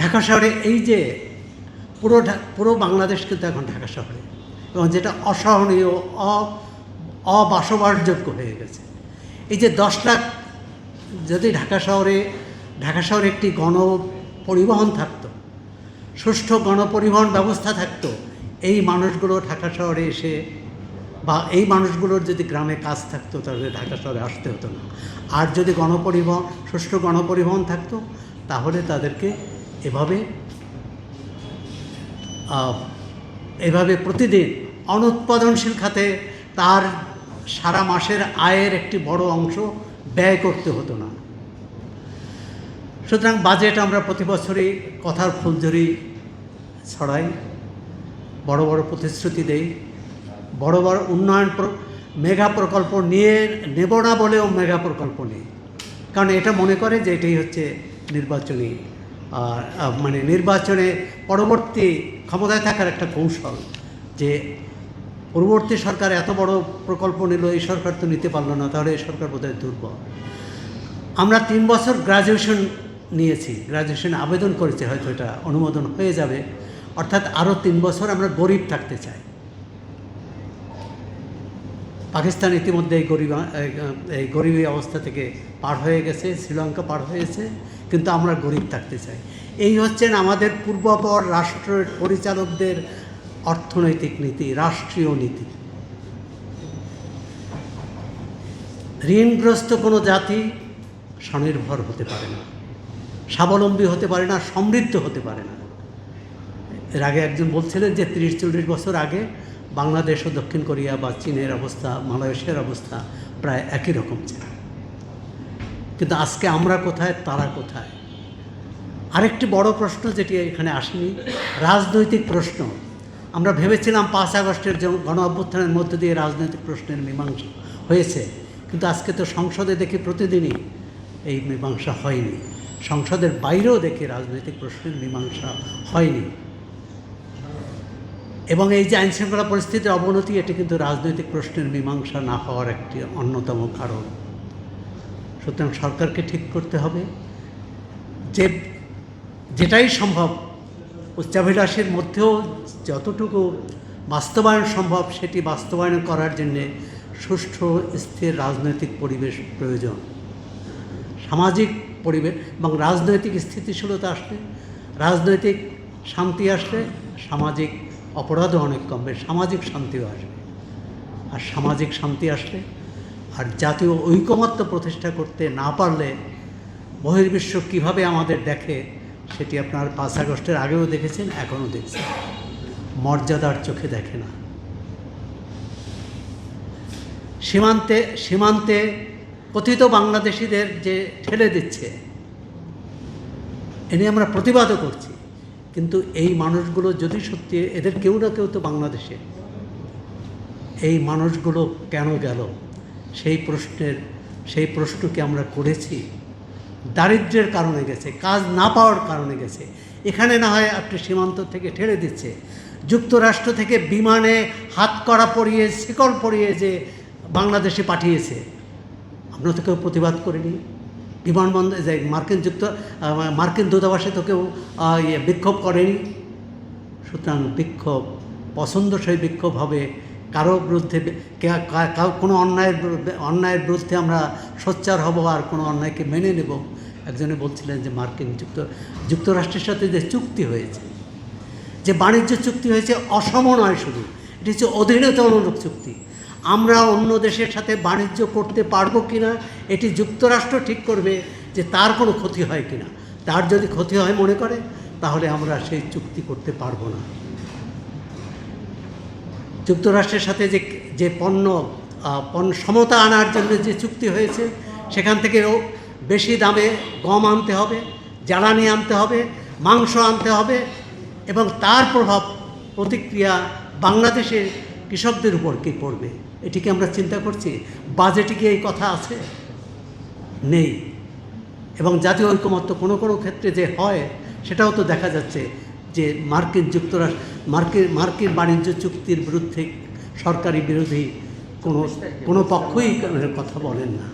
ঢাকা শহরে এই যে পুরো বাংলাদেশ কিন্তু এখন ঢাকা শহরে, এবং যেটা অসহনীয় অবাসবাসযোগ্য হয়ে গেছে। এই যে 10 লাখ যদি ঢাকা শহরে একটি গণপরিবহন থাকতো, সুষ্ঠু গণপরিবহন ব্যবস্থা থাকতো, এই মানুষগুলো ঢাকা শহরে এসে বা এই মানুষগুলোর যদি গ্রামে কাজ থাকতো তাহলে ঢাকা শহরে আসতে হতো না। আর যদি সুষ্ঠু গণপরিবহন থাকতো তাহলে তাদেরকে এভাবে প্রতিদিন অনুৎপাদনশীল খাতে তার সারা মাসের আয়ের একটি বড় অংশ ব্যয় করতে হতো না। সুতরাং বাজেট আমরা প্রতি বছরই কথার ফুলঝুরি ছড়াই, বড় বড় প্রতিশ্রুতি দেই, বড় বড় উন্নয়ন মেগা প্রকল্প নেব না বলেও মেগা প্রকল্প নেই, কারণ এটা মনে করে যে এটাই হচ্ছে নির্বাচনী নির্বাচনে পরবর্তী ক্ষমতায় থাকার একটা কৌশল, যে পূর্ববর্তী সরকার এত বড় প্রকল্প নিল, এই সরকার তো নিতে পারলো না, তাহলে এই সরকার বোধহয় দুর্বল। আমরা 3 বছর গ্র্যাজুয়েশন নিয়েছি, গ্র্যাজুয়েশনে আবেদন করেছি, হয়তো এটা অনুমোদন হয়ে যাবে, অর্থাৎ আরও 3 বছর আমরা গরিব থাকতে চাই। পাকিস্তান ইতিমধ্যে এই গরিবী অবস্থা থেকে পার হয়ে গেছে, শ্রীলঙ্কা পার হয়েছে, কিন্তু আমরা গরিব থাকতে চাই। এই হচ্ছেন আমাদের পূর্বপর রাষ্ট্রের পরিচালকদের অর্থনৈতিক নীতি, রাষ্ট্রীয় নীতি। ঋণগ্রস্ত কোনো জাতি স্বনির্ভর হতে পারে না, স্বাবলম্বী হতে পারে না, সমৃদ্ধ হতে পারে না। এর আগে একজন বলছিলেন যে 30-40 বছর আগে বাংলাদেশ ও দক্ষিণ কোরিয়া বা চীনের অবস্থা, মালয়েশিয়ার অবস্থা প্রায় একই রকম ছিল, কিন্তু আজকে আমরা কোথায়, তারা কোথায়? আরেকটি বড় প্রশ্ন যেটি এখানে আসেনি, রাজনৈতিক প্রশ্ন। আমরা ভেবেছিলাম 5 আগস্টের গণ অভ্যুত্থানের মধ্য দিয়ে রাজনৈতিক প্রশ্নের মীমাংসা হয়েছে, কিন্তু আজকে তো সংসদে দেখি প্রতিদিনই এই মীমাংসা হয়নি, সংসদের বাইরেও দেখি রাজনৈতিক প্রশ্নের মীমাংসা হয়নি। এবং এই যে আইনশৃঙ্খলা পরিস্থিতির অবনতি, এটি কিন্তু রাজনৈতিক প্রশ্নের মীমাংসা না হওয়ার একটি অন্যতম কারণ। সুতরাং সরকারকে ঠিক করতে হবে যে যেটাই সম্ভব উচ্চাভিলাষের মধ্যেও যতটুকু বাস্তবায়ন সম্ভব সেটি বাস্তবায়ন করার জন্যে সুষ্ঠু স্থির রাজনৈতিক পরিবেশ প্রয়োজন। সামাজিক পরিবেশ এবং রাজনৈতিক স্থিতিশীলতা আসলে, রাজনৈতিক শান্তি আসলে সামাজিক অপরাধও অনেক কমবে, সামাজিক শান্তিও আসবে। আর সামাজিক শান্তি আসলে আর জাতীয় ঐকমত্য প্রতিষ্ঠা করতে না পারলে বহির্বিশ্ব কীভাবে আমাদের দেখে সেটি আপনার 5 আগস্টের আগেও দেখেছেন, এখনও দেখছেন। মর্যাদার চোখে দেখে না। সীমান্তে কথিত বাংলাদেশিদের যে ঠেলে দিচ্ছে, এ নিয়ে আমরা প্রতিবাদও করছি, কিন্তু এই মানুষগুলো যদি সত্যি, এদের কেউ না কেউ তো বাংলাদেশে, এই মানুষগুলো কেন গেল সেই প্রশ্নকে আমরা করেছি। দারিদ্র্যের কারণে গেছে, কাজ না পাওয়ার কারণে গেছে। এখানে না হয় আপনি সীমান্ত থেকে ঠেলে দিচ্ছে, যুক্তরাষ্ট্র থেকে বিমানে হাতকড়া পরিয়ে, শিকল পরিয়ে যে বাংলাদেশে পাঠিয়েছে, আমরা তো কেউ প্রতিবাদ করিনি। বিমানবন্দর যে মার্কিন দূতাবাসে তো কেউ বিক্ষোভ করেনি। সুতরাং বিক্ষোভ পছন্দসই বিক্ষোভ হবে, কারো বিরুদ্ধে কোনো অন্যায়ের বিরুদ্ধে আমরা সোচ্চার হব আর কোনো অন্যায়কে মেনে নেব। একজনে বলছিলেন যে যুক্তরাষ্ট্রের সাথে যে চুক্তি হয়েছে, যে বাণিজ্য চুক্তি হয়েছে, অসম নয় শুধু, এটি হচ্ছে অধীনতামূলক চুক্তি। আমরা অন্য দেশের সাথে বাণিজ্য করতে পারবো কিনা এটি যুক্তরাষ্ট্র ঠিক করবে, যে তার কোনো ক্ষতি হয় কিনা। তার যদি ক্ষতি হয় মনে করে, তাহলে আমরা সেই চুক্তি করতে পারবো না। যুক্তরাষ্ট্রের সাথে যে পণ্য সমতা আনার জন্য যে চুক্তি হয়েছে, সেখান থেকেও বেশি দামে গম আনতে হবে, জ্বালানি আনতে হবে, মাংস আনতে হবে, এবং তার প্রতিক্রিয়া বাংলাদেশের কৃষকদের উপর কী পড়বে, এটিকে আমরা চিন্তা করছি। বাজেটে কি এই কথা আছে? নেই। এবং জাতীয় ঐকমত্য কোনো কোনো ক্ষেত্রে যে হয়, সেটাও তো দেখা যাচ্ছে যে মার্কিন বাণিজ্য চুক্তির বিরুদ্ধে সরকারি বিরোধী কোনো পক্ষই কথা বলেন না।